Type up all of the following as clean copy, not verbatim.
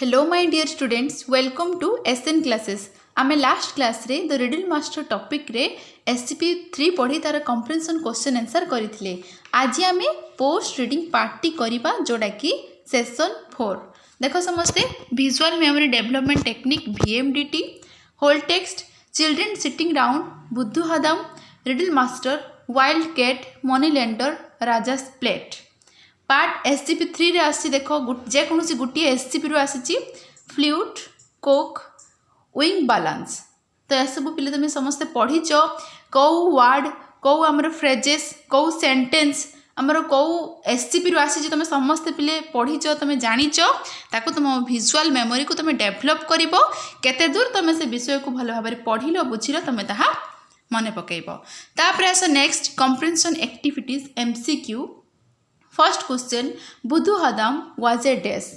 Hello my dear students, welcome to SN classes. आमे last class रे the riddle master topic रे SCP-3 पढ़ी तार कंप्रेhension क्वेश्चन आंसर करथिले। आज आमे पोस्ट रीडिंग पार्ट टी करिबा जोडा कि सेशन 4। देखो समस्ते visual memory development technique VMDT, whole text, children sitting round, Buddhu Hadam, riddle master, wild cat, money lender, Raja's plate. Part SCP-3 रे आसी देखो जेकोसी गोटे SCP रु आसी फ्लूट, कोक, विंग बालांस। तो यह सब पिले तुम समस्ते पढ़ीच कौ वर्ड कौ आमर फ्रेजेस कौ सेंटेंस आमर कौ SCP रु आसी तुम समस्ते पिले पढ़ीच तुम जानीच ताको तुम विजुअल मेमोरी को तुम डेभलप करिवो केते दूर तुम से विषय को भल भाव पढ़िल बुझिल तुम ताहा मन पकेइबो। तापर आस next comprehension activities MCQ। First question, Buddhu Hadam was a dash.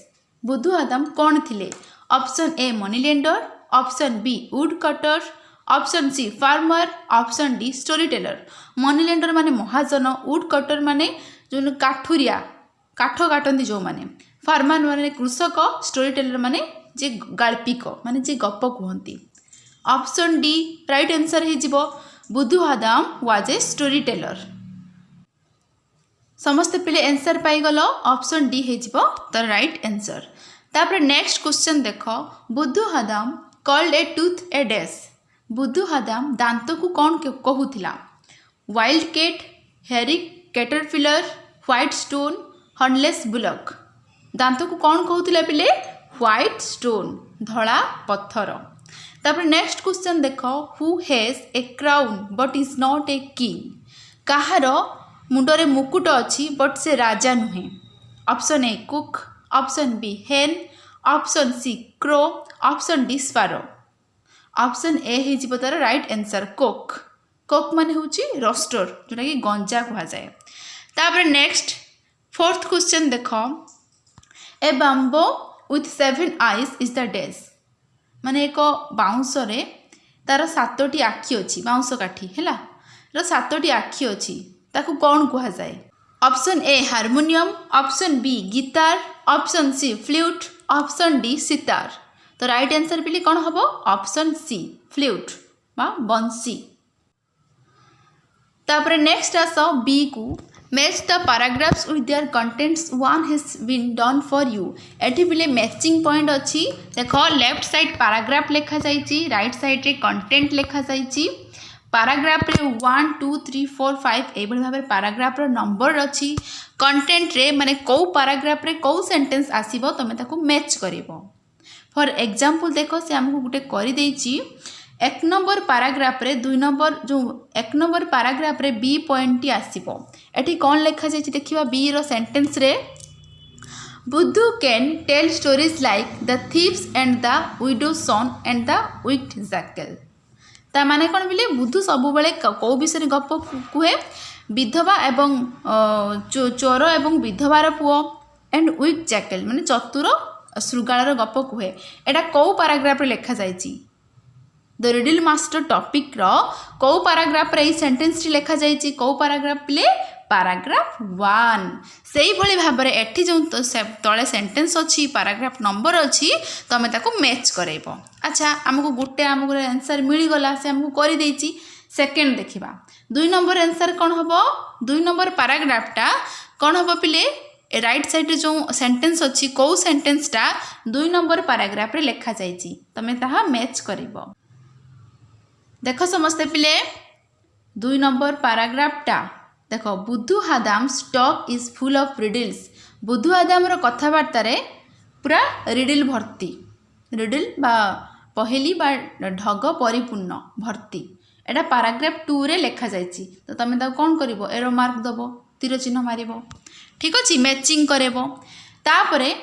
Buddhu Hadam कौन थिले? Option A money lender, option B wood cutter, option C farmer, option D story teller. Money lender माने महाजन, वुड कटर माने जो काठुरिया काठ काटती जो माने, फार्मर माने कृषक, स्टोरी टेलर माने जे गाल्पिक माने जे गप कहती। ऑप्शन डी राइट आंसर हो Buddhu Hadam was a story teller. समस्ते पिले आंसर पाइगल ऑप्शन डी हो तो राइट आंसर। तापर नेक्स्ट क्वेश्चन देख, Buddhu Hadam called a tooth a dash. Buddhu Hadam दांत को कौन कहूला? Wild cat, hairy caterpillar, white stone, hornless bullock. दांत को कौन कहूला पिले? व्हाइट स्टोन, धड़ा पत्थर। तापर नेक्स्ट क्वेश्चन देख, who has a crown but is not a king. कहार मुंडरे मुकुट अच्छी बट से राजा नुहे। Option A cook, option B hen, option C crow, option D sparrow. Option A हो तार राइट आंसर कोक। कोक माने होची रोस्टर जोटा कि गंजा कहा जाए। तापर नेक्स्ट फोर्थ क्वेश्चन देख, a bamboo with 7 eyes is the dash. माने एक बाउंस रे तार 7टी आखि अच्छी, बाउंस काठी है 7टी आखि अच्छी, ताकू कौन कहा जाए? Option A harmonium, option B guitar, option C flute, option D sitar. तो राइट आंसर पिले कौन हम? ऑप्शन सी फ्लूट बा बंसी। तापर नेक्स्ट आस बी को, match the paragraphs with their contents, one has been done for you. एठी पिले मैचिंग पॉइंट अच्छी देख, लेफ्ट साइड पैराग्राफ लिखा जाइए, राइट साइड रे कंटेंट लिखा जाइए। पैराग्राफ रे 1 2 3 4 5 एभली भाव पैराग्राफ रो नंबर अच्छी। कंटेंट रे माने कौ पैराग्राफ रे कौ सेंटेंस आसीबो तमे ताको मैच करिवो। फॉर एग्जांपल देखो से हमको गुटे करि देछि, 1 नंबर पैराग्राफ रे 2 नंबर जो 1 नंबर पैराग्राफ रे बी पॉइंट टी आसीबो। एठी कोन लिखा जाइछि देखिबा बी रो सेंटेंस रे, Buddhu can tell stories like the thieves and the widow son and the wicked jackal. ता माने कौन बोले? बुद्धू सबु बेले कौ विषय गप कहे? विधवा एवं चोर एवं विधवार पुओ एंड विक जैकल माने चतुर श्रृगालर गप कहे। एटा कौ पैराग्राफ रे लिखा जाइछि? द रिडल मास्टर टॉपिक रो कौ पैराग्राफ रे सेंटेंस टी लिखा जाइछि? कौ पैराग्राफ पिले? पैराग्राफ 1। सेही भली भाव रे एठी जो तळे सेंटेंस अछि, पैराग्राफ नंबर अछि, तमे ताको मैच करैबो। अच्छा हमको गोटे हमको आंसर मिल गला, से हमको करि देछि। सेकंड देखिबा 2 नंबर आंसर कौन हबो? 2 नंबर पैराग्राफटा कौन हबो पिले? राइट साइड रे जो सेंटेंस अछि, कौ सेंटेंसटा 2 नंबर पैराग्राफ रे लिखा जाइछि, तमे ताहा मैच करिवो। देखो समस्ते पिले 2 नंबर पैराग्राफटा देखो, Buddhu Hadam stock is full of riddles. Buddhu Hadam रो कथबार्ता रे पूरा रिडल भर्ती, रिडल बा पहेली बा ढग परिपूर्ण भर्ती। एटा पैराग्राफ 2 रे लिखा जाइछि, तो तमे ता कोन करिवो? एरो मार्क दबो, तीर चिन्ह मारिवो, ठीक अछि, मैचिंग करेबो। तापरे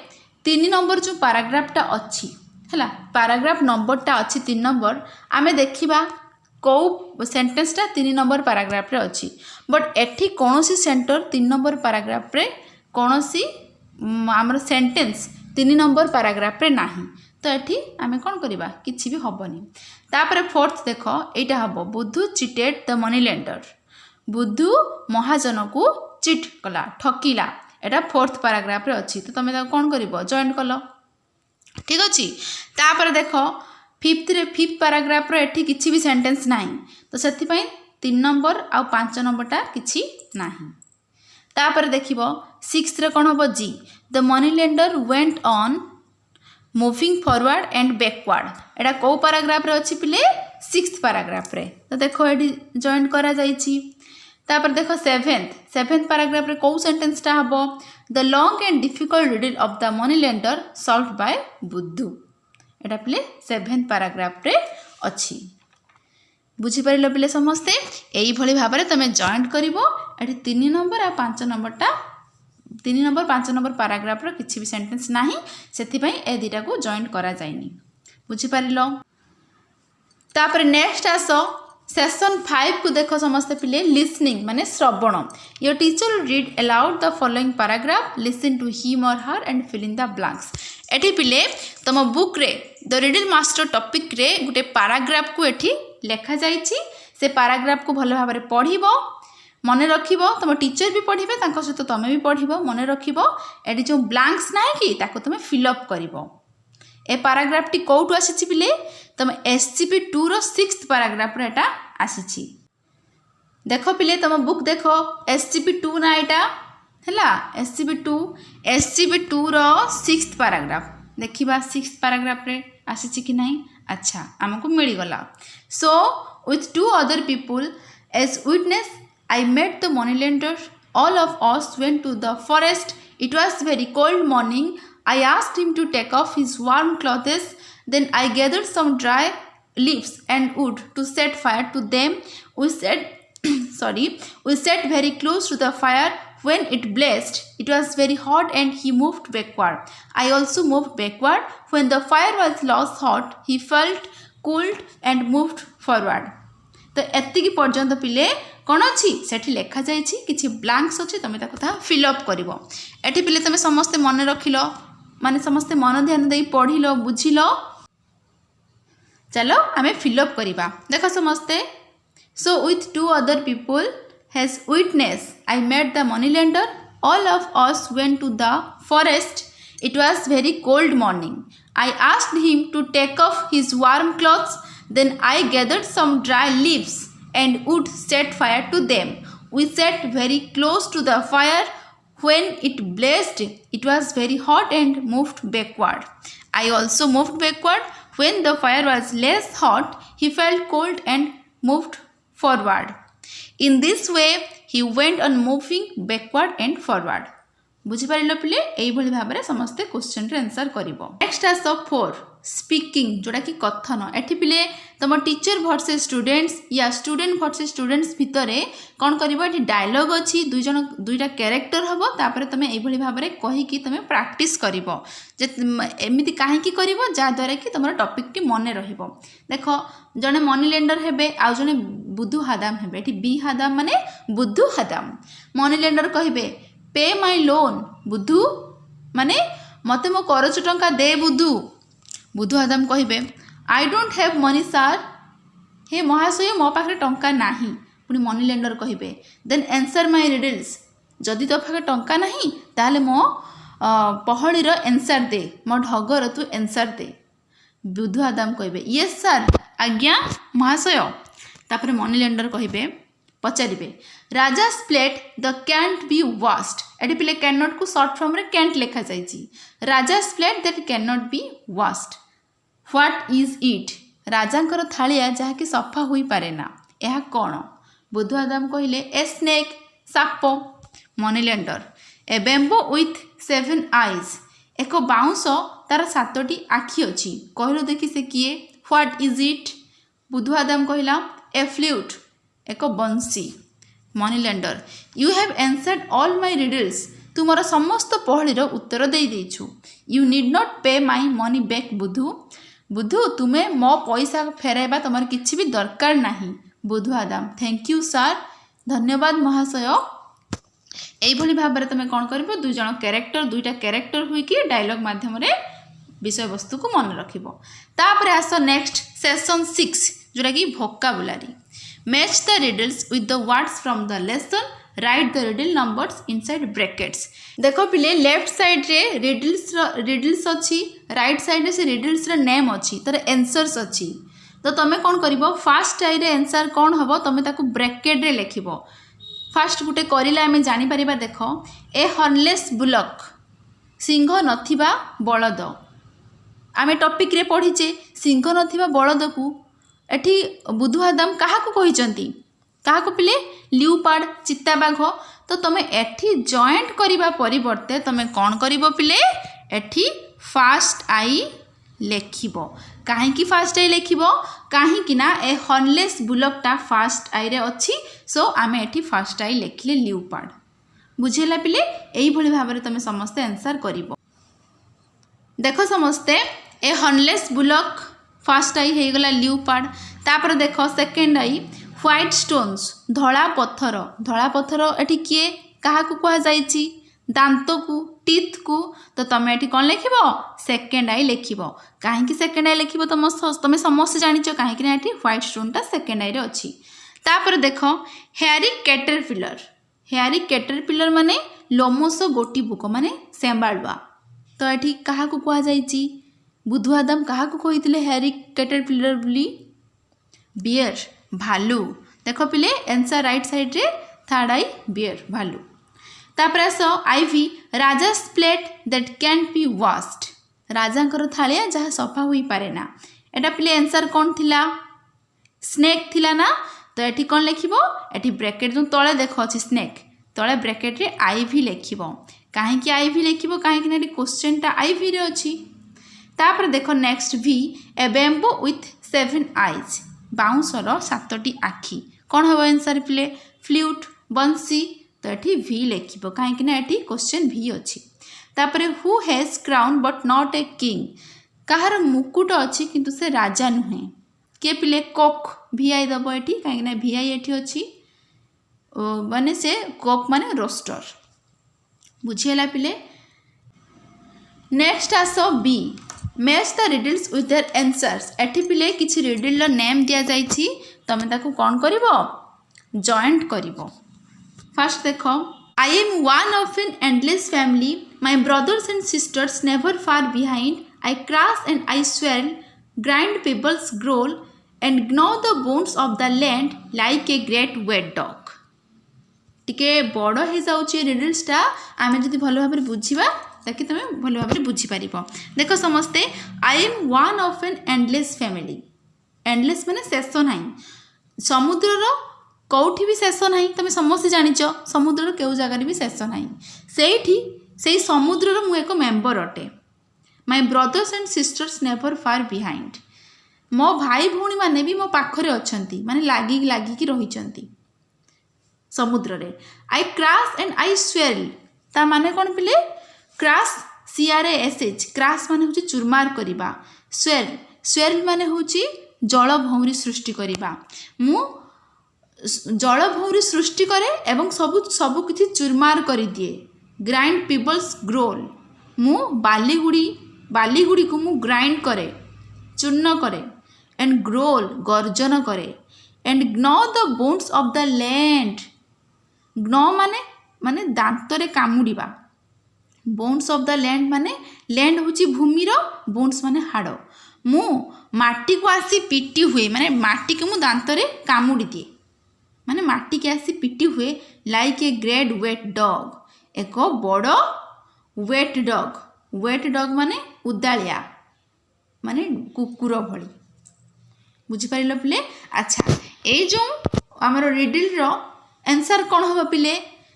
3 नंबर जो पैराग्राफटा अछि हैला, पैराग्राफ नंबरटा अछि 3 नंबर, आमे देखिबा कौ सेंटेंसटा 3 नंबर पैराग्राफ रे अछि, बट एठी कोनोसी सेंटर 3 नंबर पैराग्राफ रे कोनोसी हमर सेंटेंस 3 नंबर पैराग्राफ रे नाही। तो एठी आमे कोन करिबा? किछि भी हबनी। तापर फोर्थ देखो, एटा हबो बुद्धू चिटेड द मनी लेंडर। बुद्धू महाजन को चिट कला, ठकिला। एटा फोर्थ पैराग्राफ रे अछि, तो तमे ता कोन करिवो? जॉइन कलो। ठीक अच्छे तापर देख फिफ्थ पैराग्राफ एठी किसी भी सेंटेंस ना तो से 3 नंबर आ 5 नंबरटा किसी ना तापर देखिब 6 रे कौन हम जी the money lender went on moving forward and backward एटा कौ पैराग्राफ रे अच्छी पिले 6th पैराग्राफ रे तो देखो ये जॉइन करा जाइछि तापर देखो 7th पैराग्राफ रे कौ सेंटेंस टा हबो the long and difficult riddle of the money lender solved by Buddhu एटा पिले 7th पैराग्राफ रे अच्छी बुझी पारिल पिले समस्ते एई भली भाव में तुम जॉइंट करिवो एठी 3 नंबर आ 5 नंबरटा 3 नंबर 5 नंबर पैराग्राफ रो किछि भी सेंटेंस नाही सेथि पई ए दिटा को जॉइंट करा जायनी बुझी पारिलो तापर नेक्स्ट आसो सेशन 5 को देखो समस्त पिले लिसनिंग माने श्रवण your teacher will read aloud the following paragraph listen to him or her and fill in the blanks एठी पिले तुम बुक रे द रिडल मास्टर टॉपिक रे गुटे पैराग्राफ को एठी लेखा जाइछि से पैराग्राफ को भल भाव में पढ़िबो मन रखिबो तुम टीचर भी पढ़िबे तांको सहित तुम भी पढ़िबो मन रखिबो एठी जो ब्लैंक्स नाही कि ताको तुम फिल अप करिवो ए पैराग्राफ टी कोउटु आसीछि पिले तुम एससीपी 2 रो 6th पैराग्राफ रे एटा आसीछि देखो पिले तुम बुक देखो एससीपी 2 ना एटा हैला एससीपी 2 रो 6th पैराग्राफ देखिबा 6th पैराग्राफ रे आसीछि कि नाही अच्छा हमको मिल गला so with 2 other people as witness I met the moneylender. All of us went to the forest. It was very cold morning. I asked him to take off his warm clothes. Then I gathered some dry leaves and wood to set fire to them. We sat very close to the fire when it blazed. It was very hot and he moved backward. I also moved backward. When the fire was lost hot, he felt cooled and moved forward. तो एतिकी पर्यंत पिले कौन अच्छी सेठी लेखा जाइछि किछि blanks अच्छी तुम ताको फिलअप करिवो एठी पिले तुम समस्ते मन रखिलो माने समस्ते मन ध्यान दे पढ़िलो बुझिलो चलो आमे फिलअप करिबा देखो समस्ते so with 2 other people has witness I met the money lender all of us went to the forest it was very cold morning I asked him to take off his warm clothes Then I gathered some dry leaves and wood set fire to them. We sat very close to the fire when it blazed. It was very hot and moved backward. I also moved backward. When the fire was less hot, he felt cold and moved forward. In this way, he went on moving backward and forward. बुझिपार पिले यही भाव में समस्ते question रे answer करिवो next आस 4 speaking जोड़ा कि कथन एठी पिले तुम टीचर वर्सेस स्टूडेंट्स या स्टूडेंट वर्सेस स्टूडेंट्स भितर कौन करिवो एठी डायलॉग अछि दुईटा कैरेक्टर हबो तापर तुम यही भाव में कहि कि तुम प्रैक्टिस करिवो जे एमिति काहे कि करिवो जा द्वारा कि तुम टॉपिक टी मने रहिवो देखो जने मनी लेंडर हेबे आ जने बुद्धू हादाम हेबे एठी बी हादाम माने बुद्धू हादाम मनी लेंडर कहिबे पे माई लोन बुद्धू माने मते मो करज टंका दे बुद्धू आदम कहिबे I don't have money sir हे महाशय मो पाखे टंका नाही पुनी मनी लेंडर कहिबे देन आंसर माई रिडल्स जदि तो पाखे टंका नाही ताले मो पहळीर आंसर दे मो ढगर तू आंसर दे बुद्धू आदम कहिबे यस सर आज्ञा महाशय तापर मनी लेंडर कहिबे पचारे Raja's plate the can't be washed एटी पिले कैन नॉट को शॉर्ट फॉर्म रे कैंट लिखा जाइछि Raja's plate that can not be washed what is it राजांकर थालिया जहा कि सफा होई पारे ना यह कौन बुद्धू आदम कहिले ए स्नेक साप money lender a bamboo with 7 eyes एक बाउंस तार 7टी आखि अछि कहलो देखि से किए व्हाट इज इट बुद्धू आदम कहिला ए फ्लूट एक बंसी money lender you have answered all my riddles तू मोर समस्त पहलीर उत्तर दे देछु यू नीड नॉट पे माय मनी बैक बुद्धू तुम्हें मो पैसा फेराइबा तुम किसी भी दरकार नहीं बुद्धू आदम थैंक यू सर धन्यवाद महाशय यही भाव में तुम कौन कर दुईटा कैरेक्टर हुई डायलॉग माध्यम विषय वस्तु को मन रखिपर आस नेक्स्ट सेशन 6 जोटा कि vocabulary match the riddles with the words from the lesson write the riddle numbers inside brackets. देखो पिले लेफ्ट साइड रे रिडल्स अच्छी, राइट साइड रे से रिडल्स रे नेम अच्छी, तार आंसर्स अच्छी। तो तुम कौन कर फास्ट आई रे आंसर कौन हम तुम ताको ब्रैकेट रे लिखब। फास्ट गुटे करले आम जापर देख ए हर्नलेस बुलक, सिंह नथिबा बलद। आम टॉपिक रे पढ़ीचे सिंह नथिबा बलद को एठी बुधुआदाम क्या कहते क्या पिले लियोपार्ड चिताबाघ। तो तुम एठी जॉइंट करने परिवर्ते तुम कौन कर पिले एठी फास्ट आई लेखिब। कहीं फास्ट आई लेखिब कहीं ए हर्नलेस बुलकटा फास्ट आई रे अच्छी, सो आम एठी फास्ट आई लेखिले लियोपार्ड। बुझेला पिले यही भाव में तुम समस्ते आंसर कर। देख समस्ते ए हर्नलेस बुलक फास्ट आई हो गला लियोपार्ड। तापर देख सेकेंड आई व्हाइट स्टोन्स, धला पत्थर। धला पत्थर एठी किए क्या कहुई दांत को टीथ को। तो तुम ये कौन लिख सेकेंड आई लिख। कहीं सेकेंड आई लिख तुम समस्त जान कहीं ये व्हाइट स्टोनटा सेकेंड आई अच्छी। तापर देख हेयरी कैटरपिलर। हेयरी कैटरपिलर माने लोमस गोटी बुक माने सेम्बाड़ुआ। तो ये क्या कहुई बुधुआदाम क्या कहते हेयरी कैटरपिलर बोली बियर भालू। देख पिले आंसर राइट साइड रे थर्ड आई बियर भालू। तापर आस IV Raja's plate that can be washed. राजांकर थालिया जहाँ सफा हो पारे ना। एटा पिले आंसर कौन थिला स्नेक थिला ना। तो ये कौन लिखिबो एठी ब्रैकेट जो तले देख अच्छी स्नेक तले ब्रैकेट रे आईवी लिखिबो। कहीं आईवी लिखिबो कहीं ना क्वेश्चनटा आईवी रे अच्छी। तापर देख नेक्स्ट भी ए बैम्बो विथ 7 आईज। बाउंसर 7टी आखि। कौन हम आंसर पिले फ्लूट बंसी। तो ये भी लिखिबो कहीं ये क्वेश्चन भी अच्छी। तापर who has crown but not a king. कहार मुकुट अच्छी किंतु से राजा नुहे किए पिले कोक भी आई दब ये कहीं भी आई ये अच्छी माने से कोक माने रोस्टर। बुझीगला पिले। नेक्स्ट आस B match the riddles with their answers. एठी पिले किछि रिडल नेम दिया जाइछि तमे ताकू कौन करिवो जॉइंट करिवो। फर्स्ट देख I am one of an endless family my brothers and sisters never far behind I crash and I swell grind pebbles growl and gnaw the bones of the land like a great wet dog. टिके बड़ हो जाउछि रिडल्सटा आमे जदि भल भाव बुझिबा ताकि तुम भल भाव बुझीपार। देख समस्ते आई am one of an endless family. Endless माने शेष ना। समुद्रर कौटी भी शेष ना। तुम समस्त जानिच समुद्रर केउ जगार भी शेष ना। से समुद्रर मु एक मेम्बर अटे। My brothers and sisters never far behind. मो भाई भौणी माने भी मो पाखरे अछंती माने लागिकी रहिचंती समुद्र रे। आई क्रैश एंड आई स्वेल ता माने कौन पिले क्रैश CRASH क्रैश माने होची चुरमार करिबा। स्वेल माने होची जल भौरी सृष्टि करिबा। मु जल भौरी सृष्टि करे एवं सबु किछि चुरमार करि दिए। ग्राइंड पीपल्स ग्रोल मु बालीगुड़ी को मु ग्राइंड करे चूर्ण करे एंड ग्रोल गर्जन करे and gnaw the bones of the land. Gnaw माने दांत रे कामुड़ीबा। बोन्स ऑफ द लैंड माने लैंड होची भूमिर बोन्स माने हाड़। मु माटी को आसी पिटी हुए माने माटी को मु दांत रे कामुड़ी दिए माने माटी के आसी पिटी हुए like a great wet dog. एक बड़ वेट डॉग माने उदालिया माने कुकुर भली। बुझिपार पिले। अच्छा ये जो आमर रिडल रो आंसर कौन हम पिले।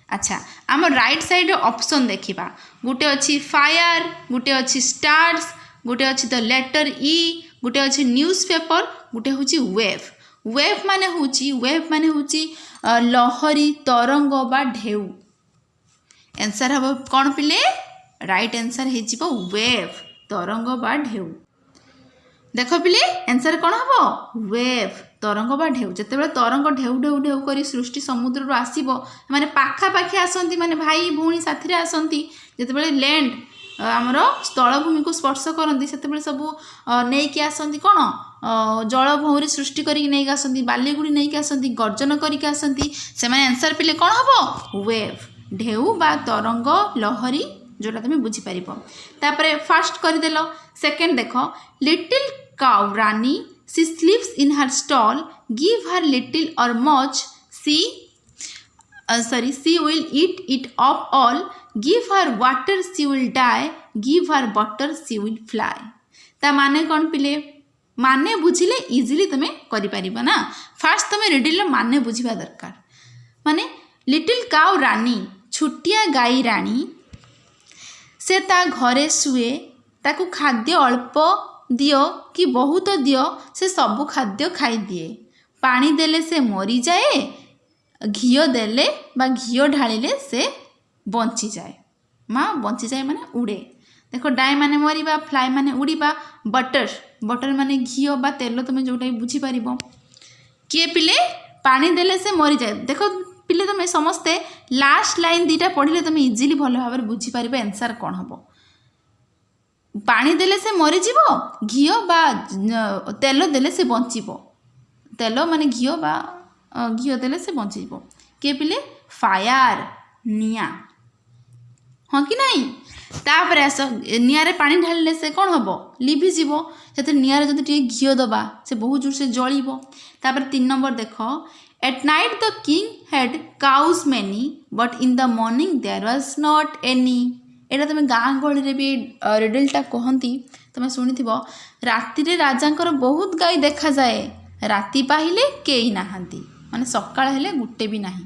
अच्छा आम राइट साइड ऑप्शन देखिबा। गोटे अच्छी फायर गोटे अच्छी स्टार्स गोटे अच्छी द लेटर ई गोटे अच्छी न्यूज़पेपर गोटे होची वेव। वेव माने होची लहरी तरंग बा ढेउ। आंसर हम कौन पिले राइट आंसर हो वेव तरंग बा ढेउ। देख पिले आंसर कौन हम वेव तरंग बा ढेउ। जिते तरंग ढेउ ढेउ ढेउ कर सृष्टि समुद्र आसब माने पाखापाखि आसती माने भाई भौणी साथी आसती। जिते लैंड आमर स्थलभूमि को स्पर्श करती से सब नहीं आसती कौन जल भौरी सृष्टि करके नहीं आसती बालीगुड़ी नहीं आसती गर्जन करके आसती से आंसर पिले कौन हम वेव ढेउ बा तरंग लहरी जोटा तुम बुझीपार तापर फास्ट करदेल सेकेंड देख लिटिल काउ रानी सी स्लीप्स इन हर स्टॉल गिव हर लिटिल और much see will eat it up all give her water she will die give her butter she will fly ता माने कौन पिले माने बुझिले इजिली तुम करि ना फास्ट तुम रिडिल माने बुझिबा दरकार माने लिटिल काउ रानी छुटिया गाई रानी से ता घरे शुए ताकू खाद्य अल्प दियो कि बहुत दियो से सबु खाद्य खाई दिए पानी देले से मरी जाए घीओ देले बा घीओ ढालिले से बंची जाए माँ बंची जाए माने उड़े देखो डाई माने मरिबा फ्लाई माने उड़ीबा बटर बटर माने घीओ बा तेल तुम जोटा बुझी पार किए पिले पानी देले से मरी जाए देखो पिले तुम समस्ते लास्ट लाइन दीटा पढ़ले तुम इजिली भल भाव बुझी पार आंसर कौन हम पानी देले से मरी जीवो घीओ बा तेल देले से बंचीबो तेल माने घीओ बा घीओ देले से बंचीब किए पिले फायर निया हाँ कि नहीं तापर आस निआरे पानी ढालिले से कौन हम लिभिजीव से निआरे जब टे घीओ दबा से बहुत जोर से जलिब तापर 3 नंबर देख at night the king had cows many but in the morning there was not any एटा तुम गाँ गहली भी रिडलटा कहती तुम शुणी राति राजा बहुत गाई देखा जाए राति पाहिले कई नहांती माने सकाळ हेले गुटे भी नहीं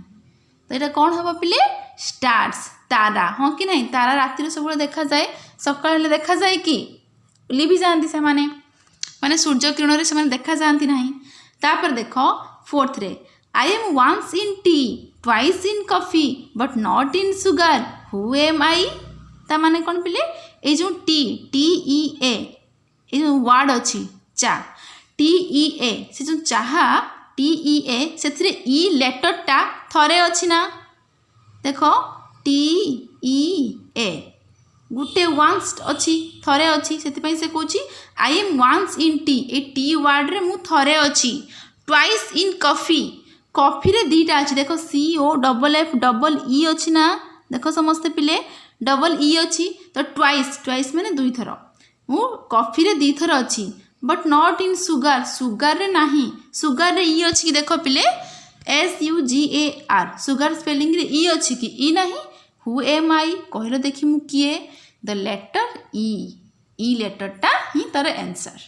तो यहाँ कौन हम पिले स्टार्स तारा हाँ कि नहीं तारा राति सब देखा जाए सकाळ हेले देखा जाए कि लिभि जाती से माने सूर्य किरण से देखा जाती ना तापर देख फोर्थ रे I am once in tea twice in coffee but not in sugar who am I ता माने कौन पिले ये जो टी टी ई ए ये वर्ड अच्छी चा टी ई ए से जो चाहा टी ई ए से ई लेटरटा थरे अच्छी ना देख टी ई ए गुटे वंस अच्छी थरे अच्छी से कौच I am once in tea E tea word रे मु थरे अच्छी ट्वाइस इन कॉफी कॉफी रे दीटा अच्छी देख C O double F double E अच्छी ना देख समस्ते पिले डबल ई अच्छी तो ट्वाइस ट्वाइस मैंने 2 थर मु कॉफी रे 2 थर अच्छी but not in sugar sugar रे नहीं सुगर रे ई अच्छी कि देख पिले SUGAR सुगर स्पेलिंग रे ई अच्छी कि ई नहीं हु एम आई कहल देखी मु किए द लेटर ई लेटरटा ही तार आंसर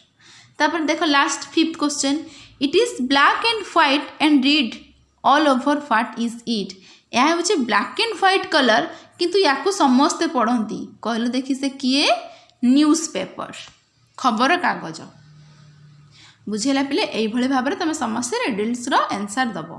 तापर देख last 5th question it is black and white and read all over what is it यह हूँ ब्लैक एंड व्हाइट कलर किंतु या समस्ते पढ़ती कहल देखी से किए न्यूज़ पेपर खबर कागज बुझेला पिले यही भाव में तुम समस्ते रिडल्स आंसर दब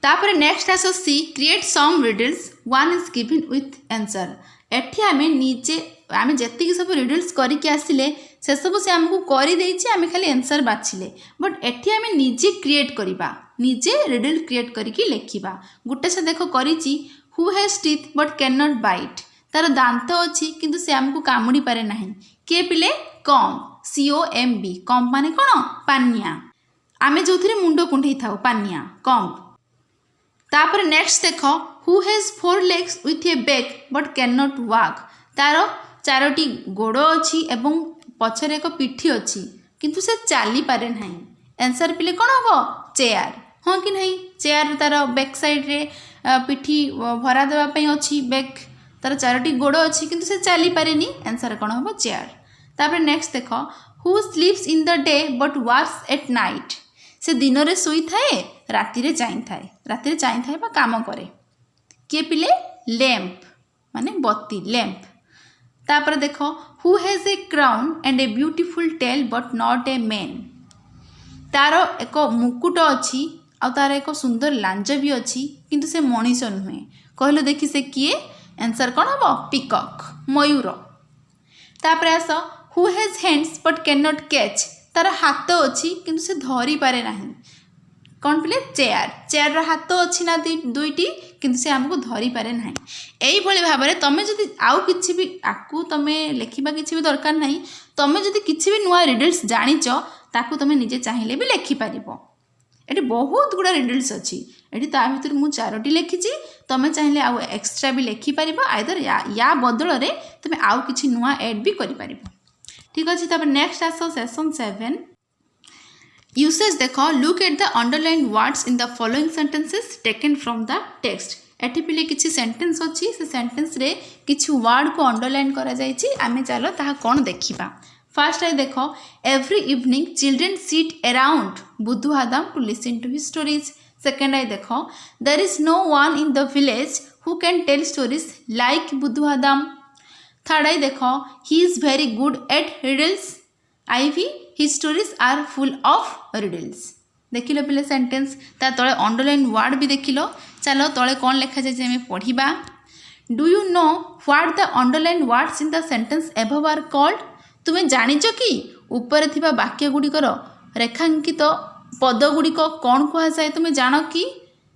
तापर नेक्स्ट आस C create some riddles one is given with answer एठी आमे निजे आमे जति सब रिडल्स करके आसिले से सब से आमको करी देछि आमे खाली आंसर बाछिले बट एठी आमे निजे क्रिएट करिबा निजे रिडल क्रिएट करके लिखिबा गुटे से देखो करिछि who has teeth but can not bite तार दांत अच्छी किंतु से आमको कामुड़ी पारे नहीं किए पिले कॉम्ब COMB कॉम्ब माने कौन पानिया आमे जो मुंड कुंडई था पानिया कॉम्ब तापर नेक्स्ट देख who has 4 legs with a back but cannot walk तार 4टी गोड़ अच्छी एवं पछर एक पिठी अच्छी किंतु से चली पारे नहीं आंसर पिले कौन हम चेयर हाँ कि नहीं चेयर तार बैक साइड रे पिठी भरा देवाई अच्छी बैक तार 4टी गोड़ अच्छी किंतु से चली पारे आंसर कौन हम चेयर तापर नेक्स्ट देख who स्लीप्स in the day but works at night से दिन रे सोई थाए राति रे चाई थाए बा काम करे किए पिले लैंप माने बत्ती लैंप तापर देख who has a crown and a beautiful tail but not a man तार एक मुकुट अच्छी आ तार एक सुंदर लांज भी अच्छी किंतु से मनीष नुहे कहलो देखी से किए आंसर कौन हम पिकॉक मयूर तापर आस who has hands but can not catch तार हाथ अच्छी किंतु से धरी पारे नहीं कौन पिले चेयर चेयर हाथ अच्छी ना दुईटी किंतु से आमको धरी पारे ना यही भाव में तुम जदि आउ कि भी आपको तुम लिखा कि भी दरकार ना तुम जदि किसी भी नुआ रिडल्स जानिच ताकू तुम निजे चाहिए भी लिखिपार ये बहुत गुड़ा रिडल्स अच्छी ये भर मुझे 4टी लिखी तुम चाहिए आउ एक्सट्रा भी लिखिपार आइदर या बदल में तुम आउ कि नुआ एड भी कर ठीक अच्छे। तब नेक्स्ट आस सेशन 7 यूसेज देख look at the underline words in the following sentences taken from the text eighty पिले किसी सेंटेंस अच्छी से सेंटेंस रे किसी वर्ड को अंडरलाइन करा जायछि आमे चलो ताहा कोन देखिबा। फर्स्ट आई देख every evening children sit around Buddhu Hadam to listen to his stories. Second I देख there is no one in the village who can tell stories like Buddhu Hadam. Third I देख he is very good at riddles IV his stories are full of riddles. देख लो पिले sentence ता तले underline word भी देख लो। चलो तले कौन लिखा जाए हमें पढ़ा। Do you know what the underline words in the sentence above are called. तुम्हें जानिच कि ऊपर थिबा वाक्य गुड़िकर रेखांकित पद गुड़िक कौन कह जाए तुम्हें जान कि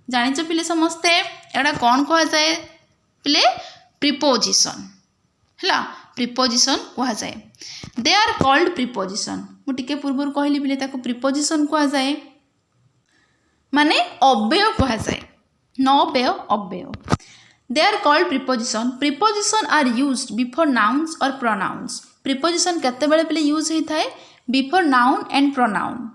जानिच पिले समस्ते एटा कौन कह जाए पिले प्रिपोजिशन है प्रिपोजिशन कह जाए दे आर कॉल्ड प्रिपोजिशन। मुझे पूर्व कहली पिले ताको प्रिपोजिशन कह जाए माने अव्यय कह जाए नव्यय अव्यय। They are called preposition. Prepositions are used before nouns और प्रोनाउन्स। प्रिपोजिशन केतेबेले पिले यूज होता है बिफोर नाउन एंड प्रोनाउन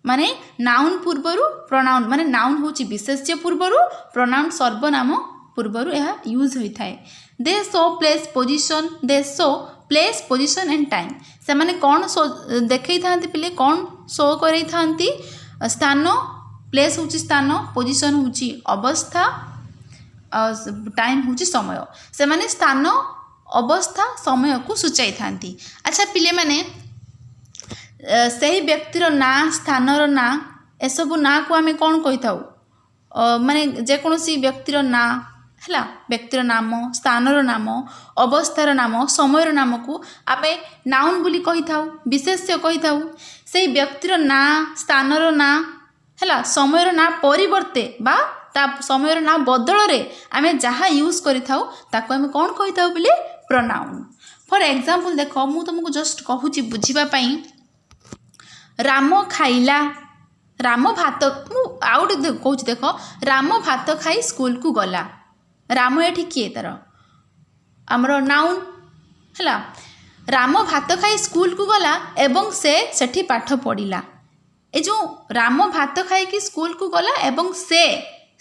माने नाउन पूर्वरु प्रोनाउन माने नाउन होची विशेष्य पूर्वरु प्रोनाउन सर्वनाम पूर्वरु यह यूज होता है। दे show place position they show place position and time से माने कौन शो देखई थांती पिले कौन शो करई थांती स्थान प्लेस होची स्थान पोजिशन होची अवस्था टाइम होची समय से माने स्थान अवस्था समय को सूचाई थांती। अच्छा पिले माने सही व्यक्तिर ना स्थानर ना एसबू ना को आमे कौन कही थाउ माने जेकोसी व्यक्तिर ना है व्यक्तिर नाम स्थानर नाम अवस्थार नाम समयर नाम को आमे नाउन बोली कही थाउ विशेष्य कही थाउ। से व्यक्तिर ना स्थानर ना है समयर ना परिवर्ते बा ता समयर ना बदल रे आमे जहाँ यूज करी थाउ ताको आमे कौन कही थाउ बोले प्रोनाउन। फॉर एग्जांपल देख मु तुमको जस्ट कहूची बुझिबा पई राम खाइला राम भात मु आउट कहूँ देख राम भात खाई स्कूल को गला। राम एठी किए तार आमर नाउन है राम भात खाई स्कूल को गला एवं से सेठी पाठ पढ़िला। ए जो राम भात खाई स्कूल को गला एवं से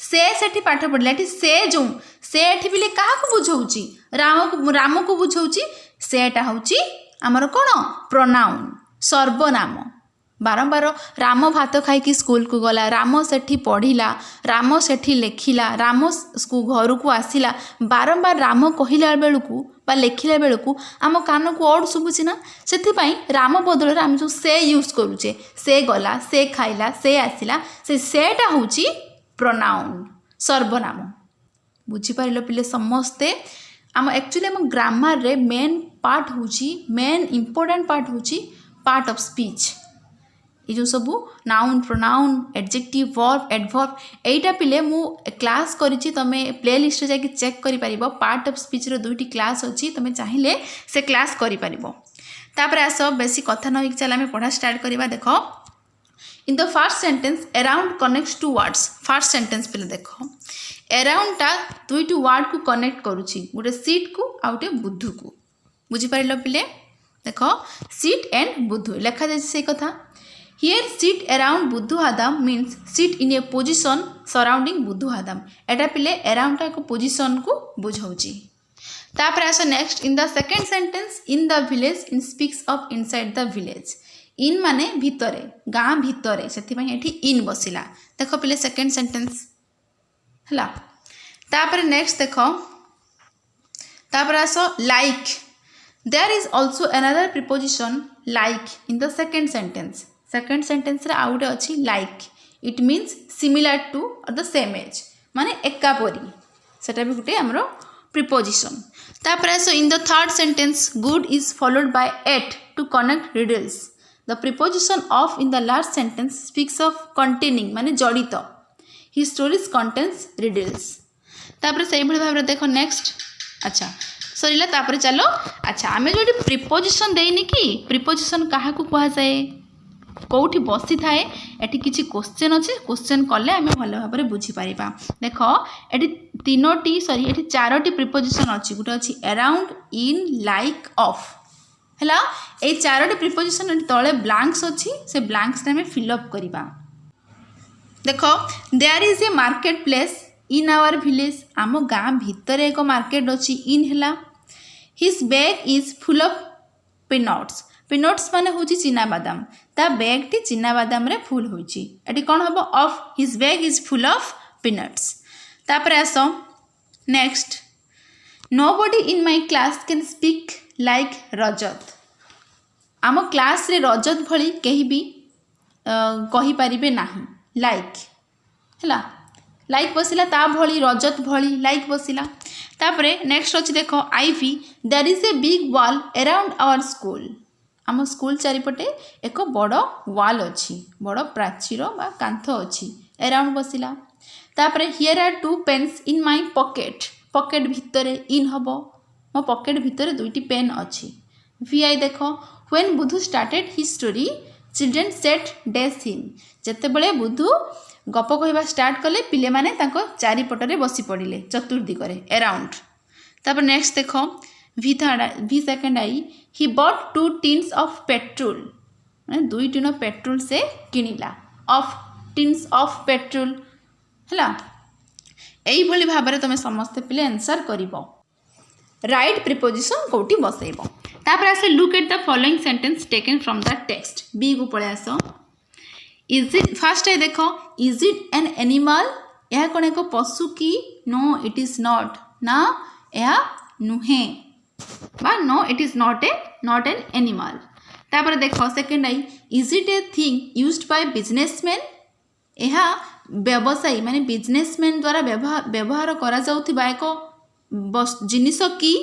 सेठी पाठ पढ़िला एठी से जो से एठी बिले काहा को बुझाउची राम को बुझाउची सेटा होची आमर कोन प्रोनाउन सर्वनाम। बारंबार राम भात खाई स्कूल को गला राम सेठी पढ़िला राम सेठी लेखिला राम घर को आसिला बारंबार राम कहला बेलू बा लेखिला बेलू आम कान को अड शुभुची ना से राम बदल आम जो से यूज करुचे से गला से खाइला से आसिला सेटा होची प्रोनाउन सर्वनाम। बुझीपार पिले समस्ते आम एक्चुअली आम ग्रामर रे मेन पार्ट होची मेन इंपोर्टेंट पार्ट होची पार्ट ऑफ स्पीच ये जो सबू noun pronoun adjective verb adverb एटा पिले मु क्लास करिछि तमे प्ले लिस्ट जाके चेक करि परिबो पार्ट ऑफ स्पीच रो दुईटी क्लास अछि तमे चाहिए से क्लास करि परिबो। तापर आस बेसी कथा न चल आम पढ़ा स्टार्ट करवा। देख in the first sentence around connects two words. First sentence पे देख अराउंड टा दुईटी वर्ड को कनेक्ट करुछि गोटे सीट को आ गोटे बुद्धू को। बुझीपार पिले देख सीट एंड बुद्धू लिखा जाए से कथा। Here sit around Buddhu Hadam means sit in a position surrounding Buddhu Hadam। एटा पिले around टा को position को बुझाउची। तापर आस next in the second sentence in the village in speaks of inside the village. In माने भितरे गाँ भितरे से एठी इन बसिला। देख पिले सेकंड सेंटेंस हला। तापर नेक्स्ट देख तापर आस like there is also another preposition like in the second sentence. Second sentence रे आउटे अच्छी like it means similar to or the same as माने एका परी सेटा भी गुटे हमरो प्रीपोजिशन। तापर आसो in the third sentence good is followed by at to connect riddles. The preposition of in the last sentence speaks of containing माने जड़ित हिज स्टोरीज कंटेन्स रिडल्स तापर से भाव में देख नेक्स्ट अच्छा सरीला तापर चलो अच्छा आम जो प्रिपोजिशन देनी कि प्रिपोजिशन क्या कह जाए कौटी बसी थाए एटी किसी क्वेश्चन अच्छे क्वेश्चन कले आम भल भाव में बुझीपर देख ये तीनोटी सॉरी ये चारोटी प्रिपोजिशन अच्छी गोटे अच्छी अराउंड इन लाइक ऑफ है ये चारोटी प्रिपोजिशन तले ब्लांक्स अच्छी से ब्लांक्स आम फिलअप करवा देख there is a market place in our village आम गाँ भितर एक मार्केट अच्छी इन है his bag is full of peanuts peanuts माने हूँ चीनाबादाम ता बैग टी चीनाबादाम रे फुल होची एटी कौन हम of his bag is full of peanuts तापर आस next nobody in my class can speak like Rajat आम क्लास रे रजत भली कहीं भी कही पारिबे नाही लाइक है लाइक बसिला ता भली रजत भली लाइक बसिला तापरे नेक्स्ट अच्छी देख आईवी there is a big wall around our school आम स्कूल चारिपटे एक बड़ वाल अच्छी बड़ प्राचीर बा कांथ अच्छी अराउंड बसिला तापरे here are two pens in my pocket pocket भितर इन हम मो पॉकेट भितर दुईटी पेन अच्छी वीआई देख when Budhu started his story children sat डेस हिम जेतेबेले बुधु गप कहवा स्टार्ट कले पिले माने तांको चारिपटरे बसी पड़िले चतुर्दिगरे अराउंड तापर नेक्स्ट देख V second I he bought 2 tins of petrol मैंने 2 टिन पेट्रोल से किनिला ऑफ टिन्स ऑफ पेट्रोल है यही भाव में तुम समस्ते पिले आंसर कर राइट प्रिपोजिशन कौटी बसैब तापर आसे look at the following sentence taken from the text B को पड़े आस इज इट फर्स्ट है देख इज इट एन एनिमल यह कौन एक पशु की नो इट इज नॉट ना यह नुहे बा no it is not an animal तापर देख सेकेंड आई is it a thing used by businessman यह व्यवसायी माने बिजनेसमैन द्वारा व्यवहार करा जाउथिबा एक जिनिस कि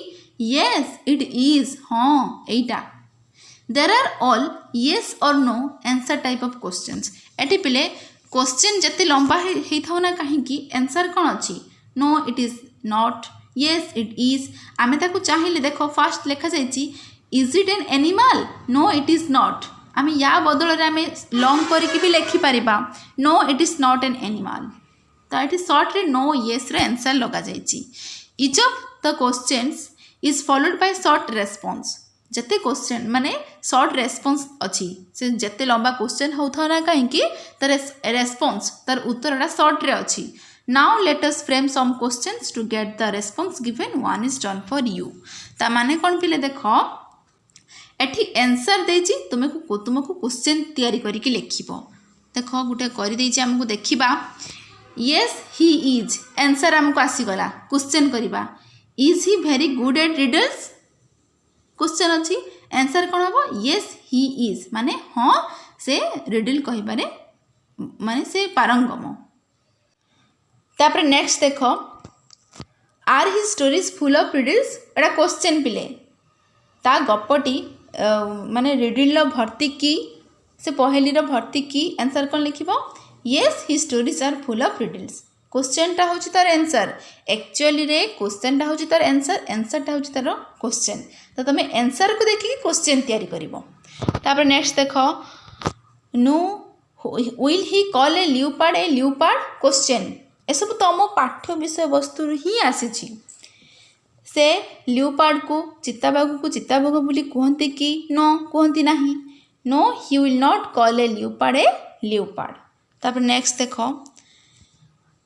येस इट इज हाँ एटा there are all yes or no answer type of questions एटी पिले क्वेश्चन जिते लंबा होता ना कहीं आंसर कौन अच्छी no it is not yes it is आम ताको चाहिए देख फास्ट लिखा जाइए is it an animal no it is not आम या बदल आम लॉन्ग करके भी लिखिपर no it is not an animal तो ये सर्ट रे नो येस रे आंसर लगा जाइए each of the questions is followed bye short response जिते क्वेश्चन माने शॉर्ट रेस्पॉन्स अच्छी से जिते लंबा क्वेश्चन होता ना कहीं तर रेस्पॉन्स तार उत्तरटा शॉर्ट रे अच्छी now let us frame some questions to get the response given one is done for you ता माने कौन पिले देख एठी आंसर देछि तुमको क्वेश्चन तैयारी करके लिखिबो देख गोटे कर देछि हमको देखिबा येस ही इज आंसर हमको आसीगला क्वेश्चन करबा is he very good at riddles question अच्छी आंसर कौन हम येस ही इज माने हाँ से रिडल कहबारे माने से पारंगम तापर नेक्स्ट देख are his stories full of riddles एटा क्वेश्चन पिले ता गपटी माने रिडल भर्ती की से पहेली भर्ती की आंसर कौन लिखिबो yes his stories are full of riddles क्वेश्चनटा हूँ तार आंसर एक्चुअली रे क्वेश्चनटा हूँ तार आंसरटा हूँ तार क्वेश्चन तो तुम आंसर को देखिए क्वेश्चन तैयारी कर नेक्स्ट देख नु will he call a leopard question एसबू तुम पाठ्य विषय वस्तु ही आसी से लियोपार्ड को चिताबाघ बोली कहते कि नो कहती ना no he will not call a leopard तापर नेक्स्ट देख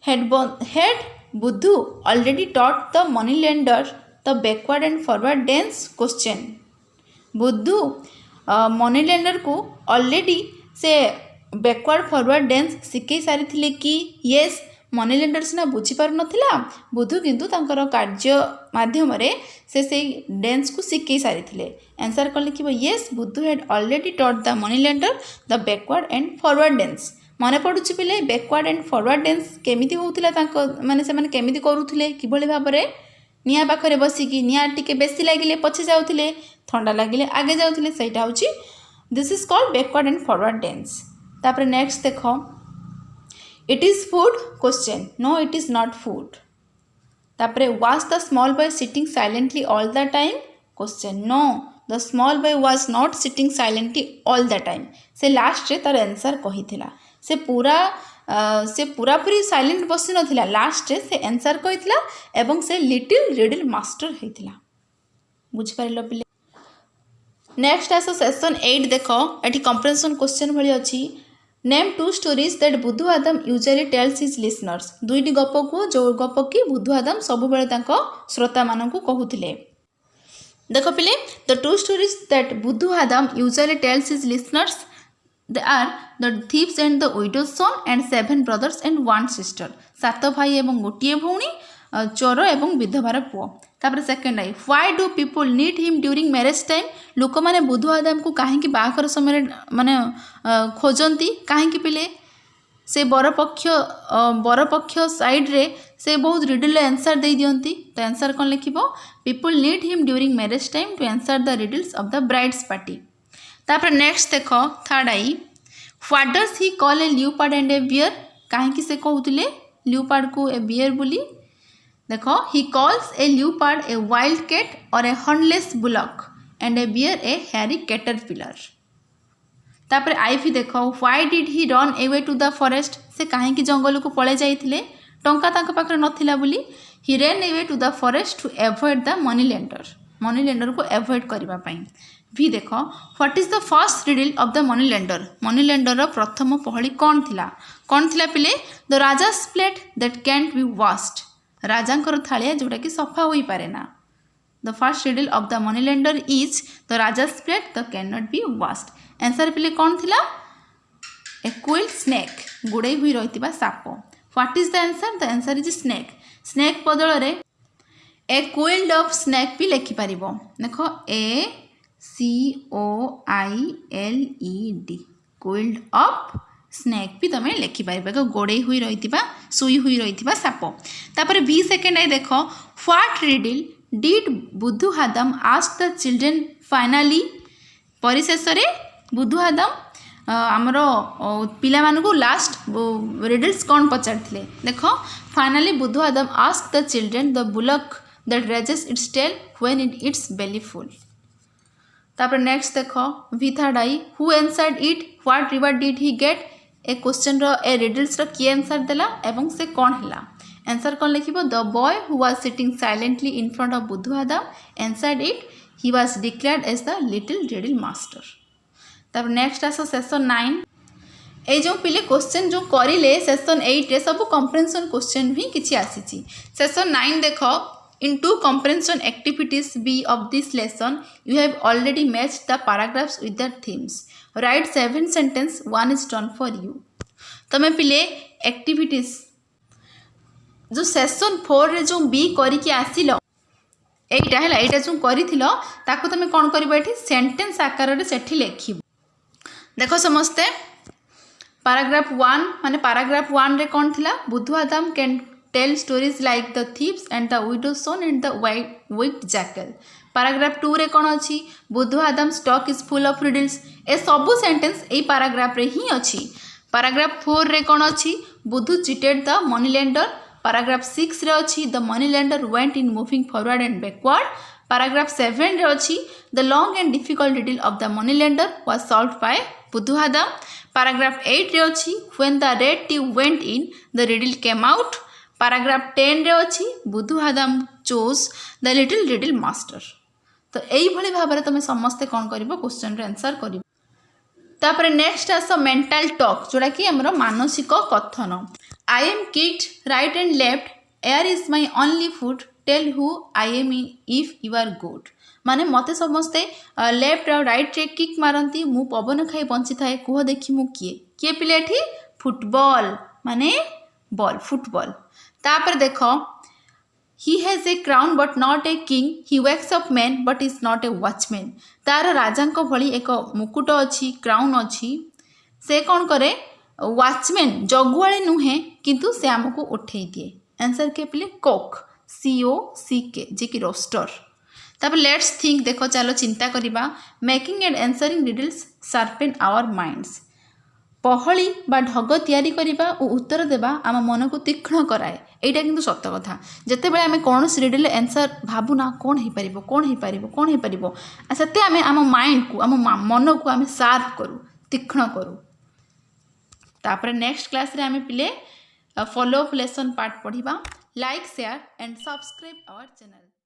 had Buddhu already taught the money lender the backward and forward tense question Buddhu money lender को ऑलरेडी से बैकवर्ड फॉरवर्ड टेंस शिखई सारी कि येस मनी लेंडर सीना बुझीपार नाला बुद्धू किंतु तांकर कार्य माध्यम से डेन्स को शिखई सारी आंसर कौन लिख yes Buddhu had already taught the money lender the backward and forward tense मन पड़ुची पिले बैकवर्ड एंड फॉरवर्ड टेंस केमिति होउथिला माने से माने केमिति करूथिले किभଳି भाबरे निया पाखरे बसिकी निया टिके बेसी लागिले पछे जाउथिले ठंडा लागिले आगे जाउथिले सेटा होची this is called backward and forward tense. तापर नेक्स्ट देख, it is food question, no it is not food. तापर was the small boy sitting silently all the time question, no the small boy was not sitting silently all the time. से last रे तार answer कही से पूरापूरी silent बसी नाला, last रे से आंसर कही एवं से लिटिल रिडल मास्टर होता। बुझिपार पिले। नेक्स्ट आस सेशन 8 देख, ये कंप्रेंशन क्वेश्चन भाई अच्छी। Name 2 stories that Buddhu Adam usually tells his listeners. दुईटी गप को जो गप कि बुद्धू आदम सबुबले श्रोता मानक कहूले। देख पिले, the 2 stories that Buddhu Adam usually tells his listeners they are the thieves and the widow's son and 7 brothers and 1 sister. 7 भाई एवं गोटे भौणी, चोर एवं विधवार पुओ। तापर second I, why do people need him during marriage time. लोक मैंने बुद्धू आदम को कहीं बाहाघर समय माने खोजती कहीं पिले से बरपक्ष साइड रे से बहुत रिडल आंसर दे दियंती। तो आंसर कौन लिख, people need him during marriage time to answer the riddles of the bride's party. तापर नेक्स्ट देख, third I, what does he call a leopard and a bear. कहीं से कहते लियोपार्ड को ए बियर बोली। देखो, he calls a leopard a wild cat और a hornless bullock and a bear a hairy caterpillar. तापर I भी देख, why did he run away to the forest. से कहीं जंगल को पड़े जाइए, टंका तांका पाखरे नथिला बोली। He run away to the forest to avoid the money lender को एवॉइड करबा पई। भी देख, what is the first riddle of the money lender प्रथम पहली कौन थिला पिले, the raja's plate that can't be washed. राजांकर थालिया जोटा कि सफा हो पारे ना। The first riddle of the money lender is the raja's plate the can not be washed. Answer पिले कौन थिला, ए क्विल्ड स्नेक, गुड़े हुई रही साप। What is the answer, the answer is snake. Snake बदल रे ए क्विल्ड ऑफ स्नेक भी लिखिपर। देख, ACOILED, क्विल्ड ऑफ स्नेक भी तुम लिखिपर, गोड़े हुई रही सुई हुई रही साप। तापर भी सेकेंड आई देख, व्हाट रिडल डिड बुद्धू Adam ask the children finally. परिशेष बुद्धू आदम आमर पिला मानू लास्ट रिडल्स कौन पचार। देख, finally Buddhu Adam ask the children the bullock that raises its tail when it its belly full. तापर नेक्स्ट देख, we third I, who answered it, what reward did he get. A question a riddles किए answer देला एवं से कौन है। Answer कौन लिख, the boy who was sitting silently in front of Buddhu Adam answered it, he was declared as the little riddle master. तापर next आस session 9। ये जो पिले क्वेश्चन जो करें सेशन 8 रे सब कंप्रेंशन क्वेश्चन भी किसी आसी। सेशन 9 देख, in 2 comprehension activities B of this lesson you have already matched the paragraphs with their themes. Write 7 sentences, 1 is done for you. तमें पिले activities जो सेशन 4 रे जो B करके आसिल एटा है एटा जो करिथिलो ताको तमें कोन करबो एठी सेंटेंस आकार रे सेठी लेखिबो। देखो समस्ते पैराग्राफ 1 माने पैराग्राफ 1 रे कोन थिला, बुद्धू आदम can tell stories like the thieves and the widow's son and the white jackal. Paragraph 2 रे कौन अच्छी, Buddhu Adam stock is full of riddles. ए सबू सेंटेंस यही पैराग्राफ रे ही अच्छी। पैराग्राफ 4 रे कौन अच्छी, Buddhu cheated the money lender. Paragraph 6 रे अच्छी, the money lender went in moving forward and backward. Paragraph 7 रे अच्छी, the long and difficult riddle of the money lender was solved by Buddhu Adam. Paragraph 8 रे अच्छी, when the red thief went in the riddle came out. Paragraph 10 रे अच्छी, Buddhu Adam chose the little riddle master. तो यही भाव में तुम समस्ते कौन कर क्वेश्चन रे आंसर कर। तापर नेक्स्ट आस मेंटल टॉक जोड़ा कि आमर मानसिक कथन। I am kicked right and left, air is my only food, tell who I am if you are good. माने मते समस्ते लेफ्ट और राइट रे किक मारती, मु पवन खाई बंची थाए, कह देखी मु किए किए पिले एठी फुटबॉल माने बॉल फुटबॉल। तापर देखो, he has a crown but not a king, he wakes up man but is not A watchman. तार राजा भली एक मुकुट अच्छी, क्राउन अच्छी, से कौन करे वॉचमैन जगुआले नुहे किंतु से आमको उठे दिए। आंसर के पिले कोक, COCK जे कि रोस्टर। तापर लेट्स थिंक देखो चलो चिंता करवा making and answering riddles sharpen our minds पहली बा ढग तैयारी करवा और उत्तर देवा आम मन को तीक्ष्ण कराए यहाँ किंतु सत कथा जिते बड़े आम कौन रिडल आंसर भावुना कौन हो पार कौन हो पार कौन हो पार से आम माइंड को आम मन को आम शार्प करूँ तीक्ष्ण करूँ तापर नेक्स्ट क्लास रे आम पिले फॉलो अप लेसन पार्ट पढ़ा like share and subscribe our channel.